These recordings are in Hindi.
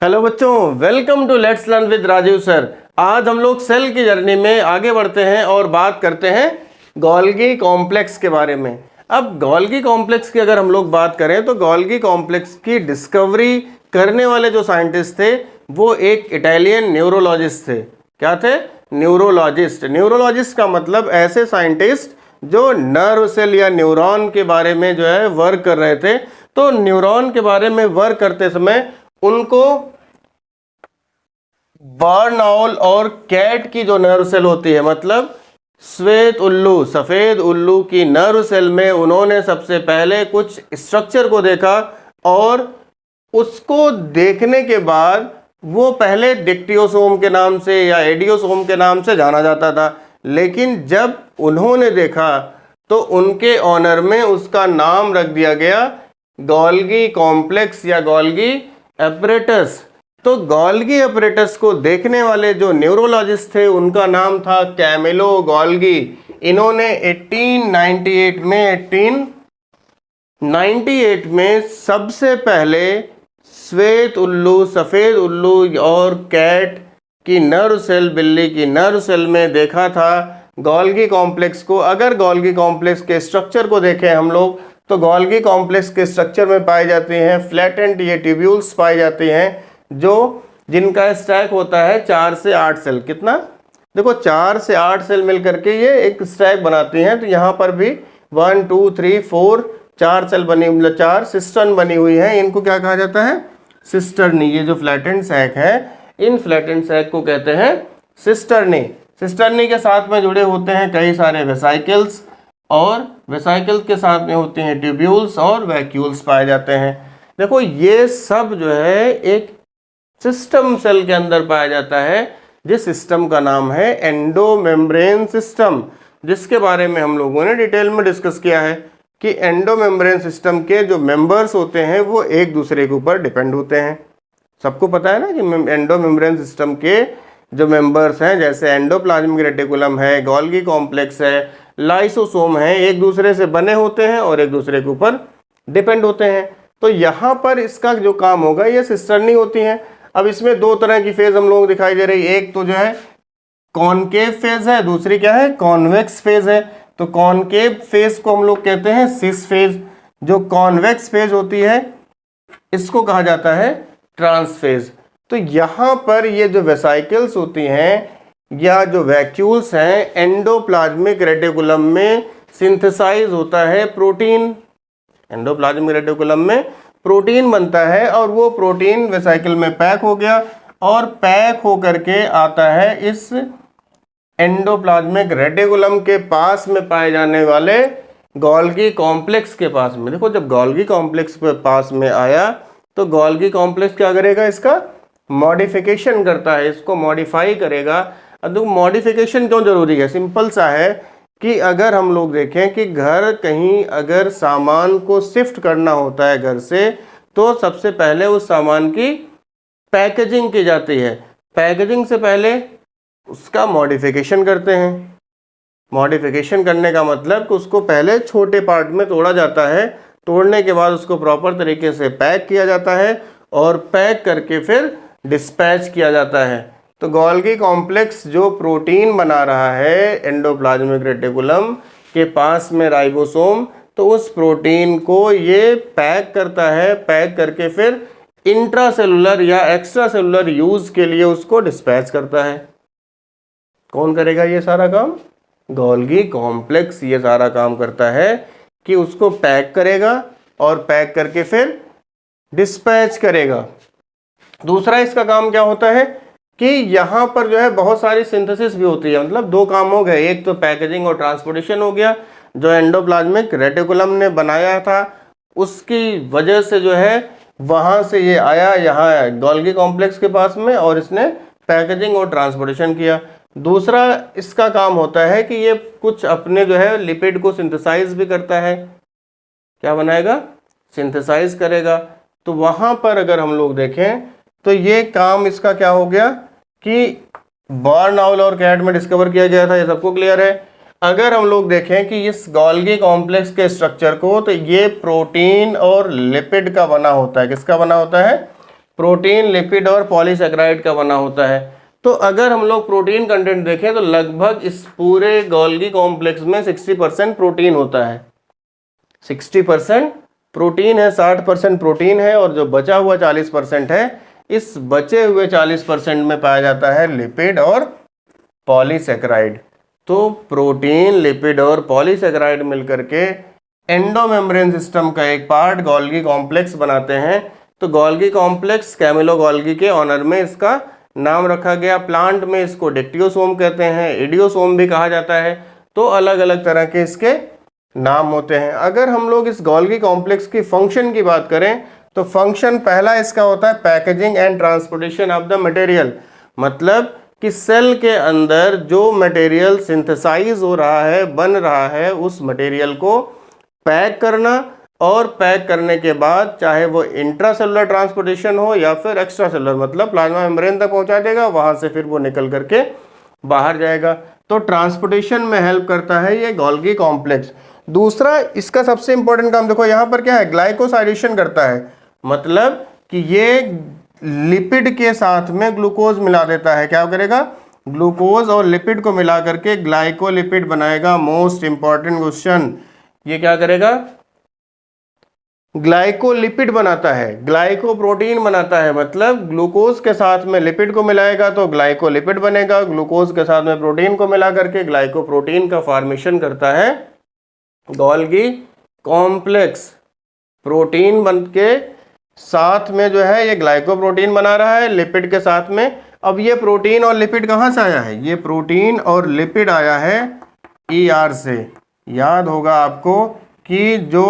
हेलो बच्चों, welcome to let's learn with Rajiv sir. आज हम लोग सेल की जर्नी में आगे बढ़ते हैं और बात करते हैं गोल्गी कॉम्प्लेक्स के बारे में। अब गोल्गी कॉम्प्लेक्स की अगर हम लोग बात करें तो गोल्गी कॉम्प्लेक्स की डिस्कवरी करने वाले जो साइंटिस्ट थे वो एक इटालियन न्यूरोलॉजिस्ट थे। क्या थे? न्यूरोलॉजिस्ट। न्यूरोलॉजिस्ट का मतलब ऐसे साइंटिस्ट जो नर्व सेल या न्यूरॉन के बारे में जो है वर्क कर रहे थे। तो न्यूरॉन के बारे में वर्क करते समय उनको बर्न आउल और कैट की जो नर्व सेल होती है, मतलब श्वेत उल्लू, सफेद उल्लू की नर्व सेल में उन्होंने सबसे पहले कुछ स्ट्रक्चर को देखा और उसको देखने के बाद वो पहले डिक्टियोसोम के नाम से या एडियोसोम के नाम से जाना जाता था, लेकिन जब उन्होंने देखा तो उनके ऑनर में उसका नाम रख दिया गया गोल्गी कॉम्प्लेक्स या गोल्गी एपरेटस। तो गोल्गी एपरेटस को देखने वाले जो न्यूरोलॉजिस्ट थे उनका नाम था कैमिलो गोल्गी। इन्होंने 1898 में सबसे पहले श्वेत उल्लू, सफ़ेद उल्लू और कैट की नर्व सेल, बिल्ली की नर्व सेल में देखा था गोल्गी कॉम्प्लेक्स को। अगर गोल्गी कॉम्प्लेक्स के स्ट्रक्चर को देखें हम लोग तो गोल्गी कॉम्प्लेक्स के स्ट्रक्चर में पाई जाती हैं फ्लैटेंट ये ट्यूब्यूल्स पाई जाती हैं जो जिनका स्टैक होता है 4 से 8 सेल। कितना? देखो 4 से 8 सेल मिल करके ये एक स्टैक बनाती हैं। तो यहाँ पर भी 1 2 3 4 4 सेल बनी, मतलब 4 सिस्टर्न बनी हुई हैं। इनको क्या कहा जाता है? सिस्टर्नी। ये जो फ्लैटेंट सैक है, इन फ्लैटेंट सैक को कहते हैं सिस्टर्नी। सिस्टर्नी के साथ में जुड़े होते हैं कई सारे वेसाइकल्स और वेसाइकल के साथ में होते हैं ट्यूब्यूल्स और वैक्यूल्स पाए जाते हैं। देखो ये सब जो है एक सिस्टम सेल के अंदर पाया जाता है, जिस सिस्टम का नाम है एंडोमेम्ब्रेन सिस्टम, जिसके बारे में हम लोगों ने डिटेल में डिस्कस किया है कि एंडोमेम्ब्रेन सिस्टम के जो मेंबर्स होते हैं वो एक दूसरे के ऊपर डिपेंड होते हैं। सबको पता है ना कि एंडोमेम्ब्रेन सिस्टम के जो मेंबर्स हैं, जैसे एंडोप्लाज्मिक रेटिकुलम है, गोल्गी कॉम्प्लेक्स है, लाइसोसोम है, एक दूसरे से बने होते हैं और एक दूसरे के ऊपर डिपेंड होते हैं। तो यहाँ पर इसका जो काम होगा ये सिस्टर्नी होती हैं। अब इसमें दो तरह की फेज हम लोग दिखाई दे रही है। एक तो जो है कॉनकेव फेज है, दूसरी क्या है? कॉन्वेक्स फेज है। तो कॉनकेव फेज को हम लोग कहते हैं सिस फेज। जो कॉन्वेक्स फेज होती है इसको कहा जाता है ट्रांस फेज। तो यहाँ पर ये जो वेसाइकल्स होती हैं या जो वैक्यूल्स हैं, एंडोप्लाज्मिक रेटिकुलम में सिंथेसाइज होता है प्रोटीन। एंडोप्लाज्मिक रेटिकुलम में प्रोटीन बनता है और वो प्रोटीन वेसाइकल में पैक हो गया और पैक हो करके आता है इस एंडोप्लाज्मिक रेटिकुलम के पास में पाए जाने वाले गोल्गी कॉम्प्लेक्स के पास में। देखो जब गोल्गी कॉम्प्लेक्स के पास में आया तो गोल्गी कॉम्प्लेक्स क्या करेगा? इसका मॉडिफिकेशन करता है, इसको मॉडिफाई करेगा। अब देखो मॉडिफिकेशन क्यों जरूरी है? सिंपल सा है कि अगर हम लोग देखें कि घर कहीं अगर सामान को शिफ्ट करना होता है घर से, तो सबसे पहले उस सामान की पैकेजिंग की जाती है। पैकेजिंग से पहले उसका मॉडिफिकेशन करते हैं। मॉडिफिकेशन करने का मतलब कि उसको पहले छोटे पार्ट में तोड़ा जाता है, तोड़ने के बाद उसको प्रॉपर तरीके से पैक किया जाता है और पैक करके फिर डिस्पैच किया जाता है। तो गोल्गी कॉम्प्लेक्स जो प्रोटीन बना रहा है एंडोप्लाज्मिक रेटिकुलम के पास में राइबोसोम, तो उस प्रोटीन को ये पैक करता है, पैक करके फिर इंट्रासेलुलर या एक्स्ट्रा सेलुलर यूज के लिए उसको डिस्पैच करता है। कौन करेगा ये सारा काम? गोल्गी कॉम्प्लेक्स ये सारा काम करता है कि उसको पैक करेगा और पैक करके फिर डिस्पैच करेगा। दूसरा इसका काम क्या होता है कि यहाँ पर जो है बहुत सारी सिंथेसिस भी होती है। मतलब दो काम हो गए, एक तो पैकेजिंग और ट्रांसपोर्टेशन हो गया जो एंडोप्लाज्मिक रेटिकुलम ने बनाया था, उसकी वजह से जो है वहाँ से ये आया यहाँ गोल्गी कॉम्प्लेक्स के पास में और इसने पैकेजिंग और ट्रांसपोर्टेशन किया। दूसरा इसका काम होता है कि ये कुछ अपने जो है लिपिड को सिंथेसाइज भी करता है। क्या बनाएगा? सिंथेसाइज करेगा। तो वहाँ पर अगर हम लोग देखें तो ये काम इसका क्या हो गया कि बर्न आउल और कैट में डिस्कवर किया गया था। ये सबको क्लियर है? अगर हम लोग देखें कि इस गोल्गी कॉम्प्लेक्स के स्ट्रक्चर को, तो ये प्रोटीन और लिपिड का बना होता है। किसका बना होता है? प्रोटीन, लिपिड और पॉलीसेकेराइड का बना होता है। तो अगर हम लोग प्रोटीन कंटेंट देखें तो लगभग इस पूरे गोल्गी कॉम्प्लेक्स में 60% प्रोटीन होता है। 60% प्रोटीन है, 60% प्रोटीन है, और जो बचा हुआ 40% है, इस बचे हुए 40% में पाया जाता है लिपिड और पॉलीसेकेराइड। तो प्रोटीन, लिपिड और पॉलीसेकेराइड मिलकर के एंडोमेम्ब्रेन सिस्टम का एक पार्ट गोल्गी कॉम्प्लेक्स बनाते हैं। तो गोल्गी कॉम्प्लेक्स कैमिलो गोल्गी के ऑनर में इसका नाम रखा गया। प्लांट में इसको डिक्टियोसोम कहते हैं, इडियोसोम भी कहा जाता है। तो अलग अलग तरह के इसके नाम होते हैं। अगर हम लोग इस गोल्गी कॉम्प्लेक्स की फंक्शन की बात करें तो फंक्शन पहला इसका होता है packaging and transportation of the material. मतलब कि सेल के अंदर जो मटेरियल सिंथेसाइज हो रहा है, बन रहा है, उस मटेरियल को पैक करना, और पैक करने के बाद चाहे वो इंट्रासेलुलर ट्रांसपोर्टेशन हो या फिर एक्स्ट्रा सेलुलर, मतलब प्लाज्मा मेम्ब्रेन तक पहुंचा देगा, वहां से फिर वो निकल करके बाहर जाएगा। तो ट्रांसपोर्टेशन में हेल्प करता है ये गोल्गी कॉम्प्लेक्स। दूसरा इसका सबसे इंपॉर्टेंट काम देखो यहाँ पर क्या है, ग्लाइकोसाइडेशन करता है। मतलब कि ये लिपिड के साथ में ग्लूकोज मिला देता है। क्या करेगा, ग्लूकोज और लिपिड को मिला करके ग्लाइकोलिपिड बनाएगा। मोस्ट इंपॉर्टेंट क्वेश्चन, ये क्या करेगा, ग्लाइकोलिपिड बनाता है, ग्लाइको प्रोटीन बनाता है। मतलब ग्लूकोज के साथ में लिपिड को मिलाएगा तो ग्लाइकोलिपिड बनेगा, ग्लूकोज के साथ में प्रोटीन को मिला करके ग्लाइको प्रोटीन का फॉर्मेशन करता है गोल्गी कॉम्प्लेक्स। प्रोटीन बन के साथ में जो है ये ग्लाइको प्रोटीन बना रहा है लिपिड के साथ में। अब ये प्रोटीन और लिपिड कहाँ से आया है, ये प्रोटीन और लिपिड आया है ER से। याद होगा आपको कि जो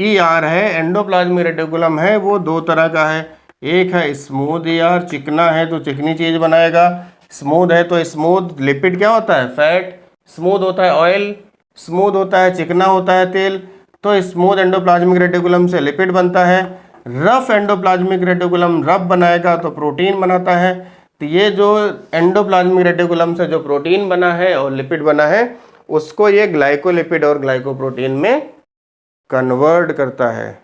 ER है, एंडोप्लाज्मिक रेटिकुलम है, वो दो तरह का है। एक है स्मूथ ER, चिकना है तो चिकनी चीज बनाएगा, स्मूथ है तो स्मूथ। लिपिड क्या होता है, फैट, स्मूथ होता है ऑयल, स्मूथ होता है चिकना होता है तेल। तो स्मूथ एंडोप्लाज्मिक रेटिकुलम से लिपिड बनता है। रफ एंडोप्लाज्मिक रेटिकुलम रफ बनाएगा तो प्रोटीन बनाता है। तो ये जो एंडोप्लाज्मिक रेटिकुलम से जो प्रोटीन बना है और लिपिड बना है, उसको ये ग्लाइकोलिपिड और ग्लाइकोप्रोटीन में कन्वर्ट करता है।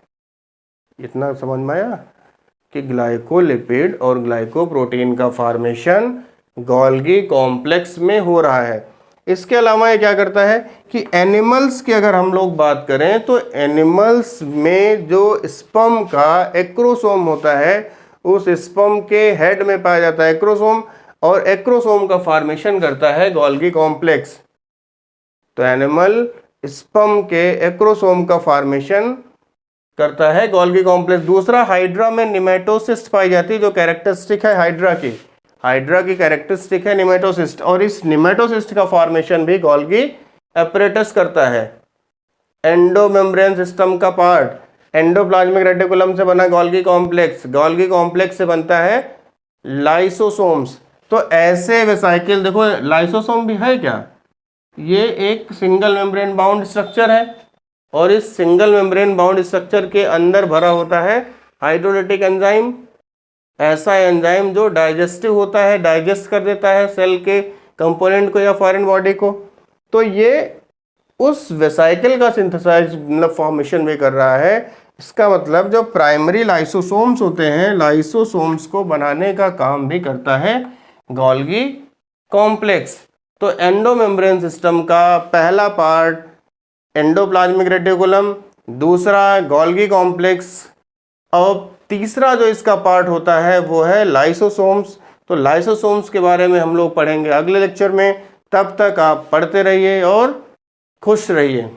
इतना समझ में आया कि ग्लाइकोलिपिड और ग्लाइकोप्रोटीन का फॉर्मेशन गोल्गी कॉम्प्लेक्स में हो रहा है। इसके अलावा ये क्या करता है कि एनिमल्स की अगर हम लोग बात करें तो एनिमल्स में जो स्पर्म का एक्रोसोम होता है, उस स्पर्म के हेड में पाया जाता है एक्रोसोम, और एक्रोसोम का फॉर्मेशन करता है गोल्गी कॉम्प्लेक्स। तो एनिमल स्पर्म के एक्रोसोम का फॉर्मेशन करता है गोल्गी कॉम्प्लेक्स। दूसरा, हाइड्रा में निमेटोसिस्ट पाई जाती है, जो कैरेक्टरिस्टिक है हाइड्रा की कैरेक्टरिस्टिक है निमेटोसिस्ट, और इस निमेटोसिस्ट का फॉर्मेशन भी गोल्गी एपरेटस करता है। एंडोमेम्ब्रेन सिस्टम का पार्ट एंडोप्लाज्मिक रेटिकुलम से बना गोल्गी कॉम्प्लेक्स से बनता है लाइसोसोम्स। तो ऐसे वेसाइकिल, देखो लाइसोसोम भी है क्या, ये एक सिंगल मेम्ब्रेन बाउंड स्ट्रक्चर है, और इस सिंगल मेम्ब्रेन बाउंड स्ट्रक्चर के अंदर भरा होता है हाइड्रोलिटिक एंजाइम। ऐसा एंजाइम जो डाइजेस्टिव होता है, डाइजेस्ट कर देता है सेल के कंपोनेंट को या फॉरेन बॉडी को। तो ये उस वेसाइकिल का सिंथेसाइज मतलब फॉर्मेशन भी कर रहा है। इसका मतलब जो प्राइमरी लाइसोसोम्स होते हैं, लाइसोसोम्स को बनाने का काम भी करता है गोल्गी कॉम्प्लेक्स। तो एंडोमेम्ब्रेन सिस्टम का पहला पार्ट एंडोप्लाज्मिक रेटिकुलम, दूसरा गोल्गी कॉम्प्लेक्स, और तीसरा जो इसका पार्ट होता है वो है लाइसोसोम्स। तो लाइसोसोम्स के बारे में हम लोग पढ़ेंगे अगले लेक्चर में। तब तक आप पढ़ते रहिए और खुश रहिए।